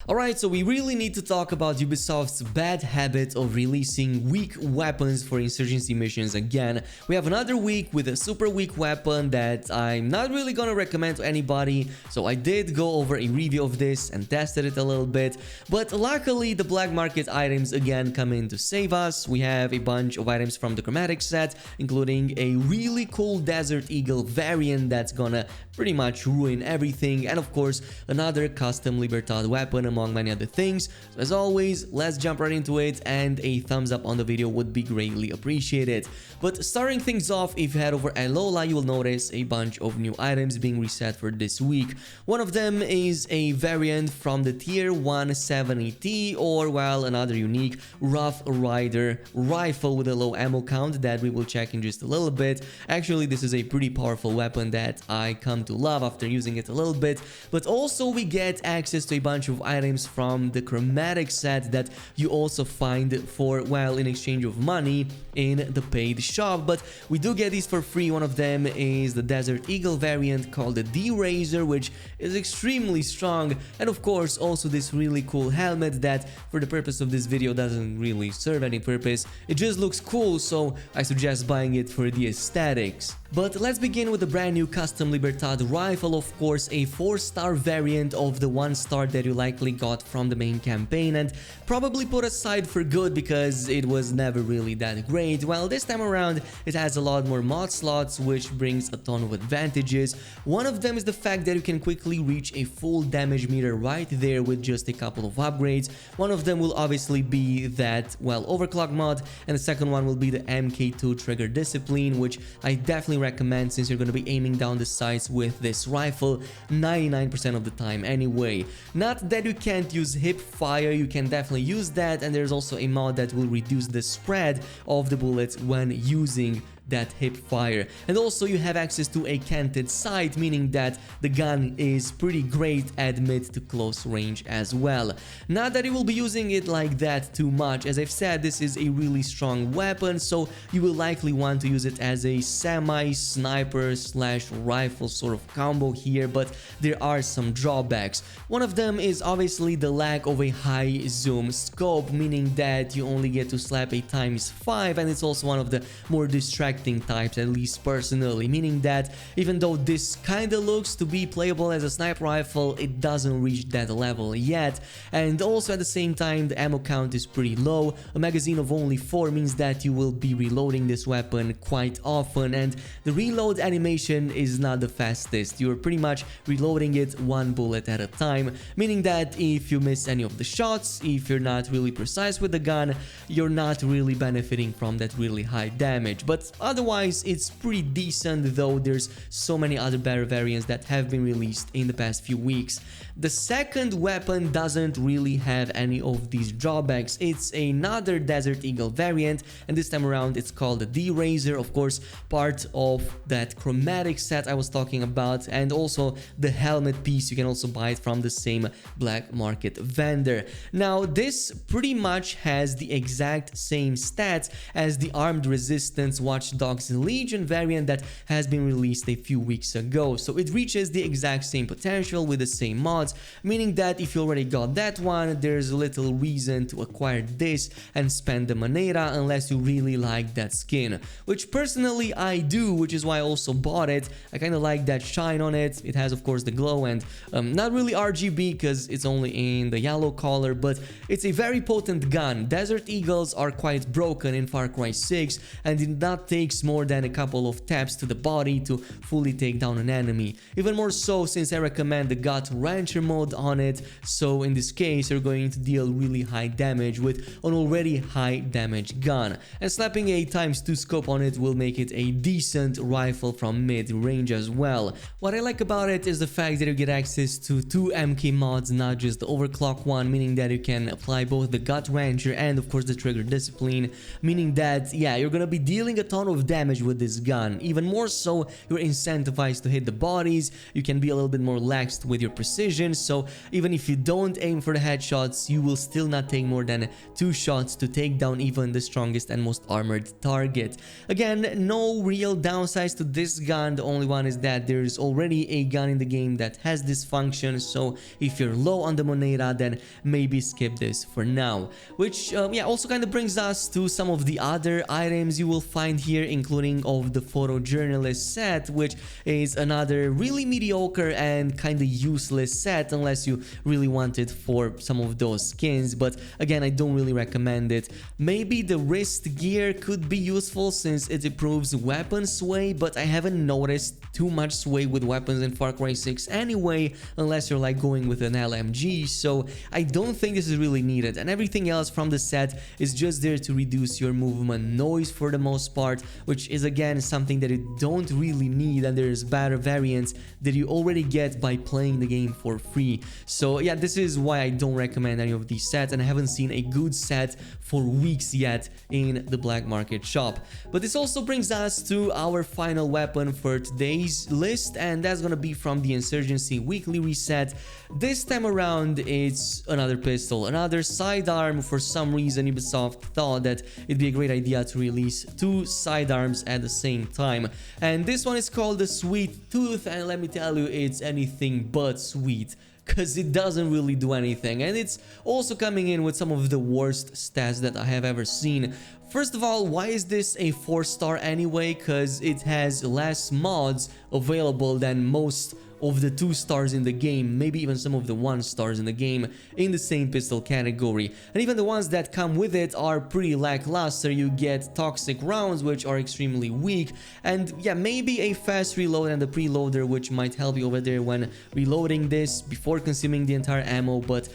Alright, so we really need to talk about Ubisoft's bad habit of releasing weak weapons for insurgency missions again. We have another week with a super weak weapon that I'm not really gonna recommend to anybody, so I did go over a review of this and tested it a little bit, but luckily the black market items again come in to save us. We have a bunch of items from the Chromatic set, including a really cool Desert Eagle variant that's gonna pretty much ruin everything, and of course another custom Libertad weapon among many other things. So as always, let's jump right into it, and a thumbs up on the video would be greatly appreciated. But starting things off, if you head over Alola, you will notice a bunch of new items being reset for this week. One of them is a variant from the tier 170T, or well, another unique Rough Rider rifle with a low ammo count that we will check in just a little bit. Actually, this is a pretty powerful weapon that I come to love after using it a little bit, but also we get access to a bunch of items from the Chromatic set that you also find for, well, in exchange of money in the paid shop, but we do get these for free. One of them is the Desert Eagle variant called the D-Razor, which is extremely strong, and of course also this really cool helmet that for the purpose of this video doesn't really serve any purpose. It just looks cool, so I suggest buying it for the aesthetics. But let's begin with the brand new custom Libertad rifle, of course a 4-star variant of the 1-star that you likely got from the main campaign and probably put aside for good because it was never really that great. Well, this time around it has a lot more mod slots, which brings a ton of advantages. One of them is the fact that you can quickly reach a full damage meter right there with just a couple of upgrades. One of them will obviously be that, well, overclock mod, and the second one will be the MK2 trigger discipline, which I definitely recommend since you're going to be aiming down the sights with this rifle 99% of the time anyway. Not that you can't use hip fire, you can definitely use that, and there's also a mod that will reduce the spread of the bullets when using that hip fire. And also you have access to a canted sight, meaning that the gun is pretty great at mid to close range as well. Not that you will be using it like that too much. As I've said, this is a really strong weapon, so you will likely want to use it as a semi-sniper slash rifle sort of combo here, but there are some drawbacks. One of them is obviously the lack of a high zoom scope, meaning that you only get to slap a ×5, and it's also one of the more distracting types, at least personally, meaning that even though this kinda looks to be playable as a sniper rifle, it doesn't reach that level yet. And also at the same time the ammo count is pretty low. A magazine of only 4 means that you will be reloading this weapon quite often, and the reload animation is not the fastest. You're pretty much reloading it 1 bullet at a time, meaning that if you miss any of the shots, if you're not really precise with the gun, you're not really benefiting from that really high damage. But otherwise, it's pretty decent, though there's so many other better variants that have been released in the past few weeks. The second weapon doesn't really have any of these drawbacks. It's another Desert Eagle variant, and this time around it's called the D-Razor, of course part of that Chromatic set I was talking about, and also the helmet piece. You can also buy it from the same black market vendor. Now this pretty much has the exact same stats as the Armed Resistance Watch Dogs Legion variant that has been released a few weeks ago, so it reaches the exact same potential with the same mods, meaning that if you already got that one, there's little reason to acquire this and spend the moneta unless you really like that skin, which personally I do, which is why I also bought it. I kind of like that shine on it. It has of course the glow, and not really RGB because it's only in the yellow color, but it's a very potent gun. Desert Eagles are quite broken in Far Cry 6 and did not take more than a couple of taps to the body to fully take down an enemy. Even more so since I recommend the Gut Rancher mode on it, so in this case you're going to deal really high damage with an already high damage gun, and slapping a ×2 scope on it will make it a decent rifle from mid range as well. What I like about it is the fact that you get access to 2 MK mods, not just the overclock one, meaning that you can apply both the Gut Rancher and of course the trigger discipline, meaning that yeah, you're gonna be dealing a ton ton of damage with this gun. Even more so, you're incentivized to hit the bodies, you can be a little bit more laxed with your precision, so even if you don't aim for the headshots, you will still not take more than 2 shots to take down even the strongest and most armored target. Again, no real downsides to this gun, the only one is that there's already a gun in the game that has this function, so if you're low on the moneda, then maybe skip this for now. Which yeah, also kind of brings us to some of the other items you will find here, including of the photojournalist set, which is another really mediocre and kind of useless set unless you really want it for some of those skins, but again, I don't really recommend it. Maybe the wrist gear could be useful since it improves weapon sway, but I haven't noticed too much sway with weapons in Far Cry 6 anyway, unless you're like going with an LMG, so I don't think this is really needed, and everything else from the set is just there to reduce your movement noise for the most part, which is again something that you don't really need, and there's better variants that you already get by playing the game for free. So yeah, this is why I don't recommend any of these sets, and I haven't seen a good set for weeks yet in the black market shop. But this also brings us to our final weapon for today's list, and that's gonna be from the Insurgency Weekly Reset. This time around, it's another pistol, another sidearm. For some reason, Ubisoft thought that it'd be a great idea to release 2 sidearms at the same time. And this one is called the Sweet Tooth, and let me tell you, it's anything but sweet, because it doesn't really do anything, and it's also coming in with some of the worst stats that I have ever seen. First of all, why is this a 4-star anyway? Because it has less mods available than most of the 2 stars in the game, maybe even some of the 1 stars in the game in the same pistol category. And even the ones that come with it are pretty lackluster. You get toxic rounds, which are extremely weak, and yeah, maybe a fast reload and a preloader, which might help you over there when reloading this before consuming the entire ammo, but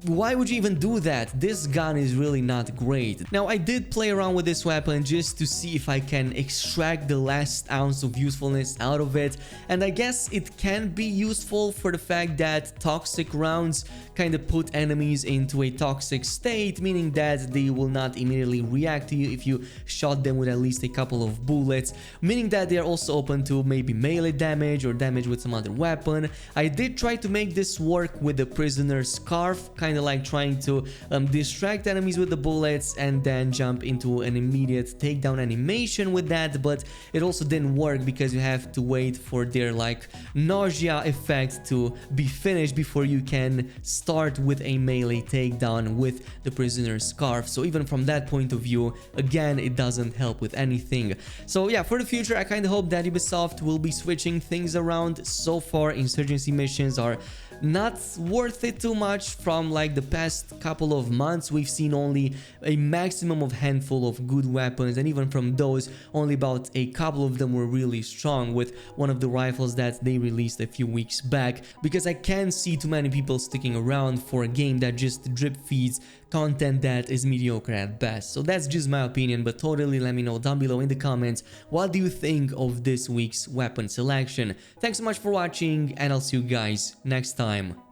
why would you even do that? This gun is really not great. Now, I did play around with this weapon just to see if I can extract the last ounce of usefulness out of it, and I guess it can be useful for the fact that toxic rounds kind of put enemies into a toxic state, meaning that they will not immediately react to you if you shot them with at least a couple of bullets, meaning that they are also open to maybe melee damage or damage with some other weapon. I did try to make this work with the prisoner's scarf, kind of like trying to distract enemies with the bullets and then jump into an immediate takedown animation with that, but it also didn't work because you have to wait for their like nausea effect to be finished before you can start with a melee takedown with the prisoner's scarf. So even from that point of view, again, it doesn't help with anything. So yeah, for the future, I kind of hope that Ubisoft will be switching things around. So far, insurgency missions are not worth it too much. From like the past couple of months, we've seen only a maximum of handful of good weapons, and even from those, only about a couple of them were really strong, with one of the rifles that they released a few weeks back, because I can't see too many people sticking around for a game that just drip feeds content that is mediocre at best. So that's just my opinion, but totally let me know down below in the comments, what do you think of this week's weapon selection. Thanks so much for watching, and I'll see you guys next time.